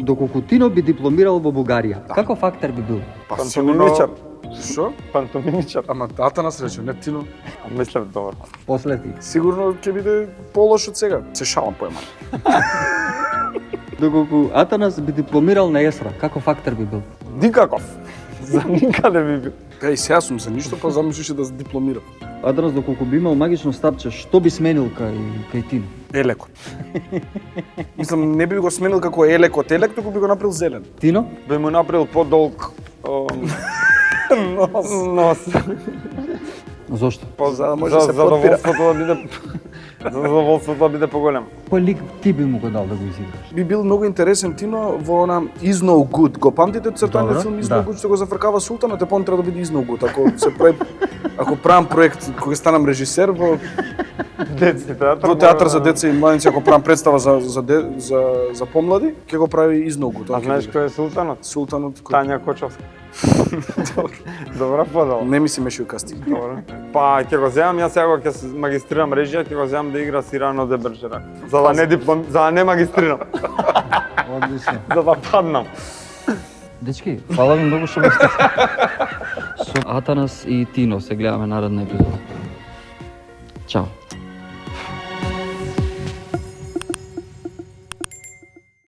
Доколку Тино би дипломирал во Бугарија, каков актер би бил? Па сигурно... Што? Пантомимичар. Ама Атанас рече, не Тино. Мислев добро. После ти. Сигурно ќе биде полош од сега. Се шалам поема. Доколку Атанас би дипломирал на ЕСРА, каков актер би бил? Никаков. За никаде би бил. Кај сега сум за ништо, па замислише да се дипломира. Атанас, доколку би имал магично стапче, што би сменил кај Тино? Елекот. Мислам, не би го сменил како елекот елек, туку би го направил зелен. Тино? Би му направил подолг нос. Зошто? За да може да се подпира. Задоволството да биде задоволството да биде поголемо. Кој лик ти би му го дал да го изиграш? Би бил многу интересен Тино во она Is No Good. Го памтите цртаниот Добро, филм Is да. No Good што го зафркава Султанот, епон треба да биде Is No Good. Ако правам проект кога станам режисер во театар за деца и младинци, ако правам представа за помлади, ќе го прави Is No Good. А знаеш кој е Султанот? Султанот Тања Кочовска. Добра подала. не ми се меши кастинг. Добро. Па ќе го земам јас сега ќе магистрирам режија, ќе го земам да игра Сирано де Берджерак. За да не магистрирам. Одлично. За да паднам. Дечки, фала ви многу што сте. Со Атанас и Тино се гледаме наредна епизода. Чао.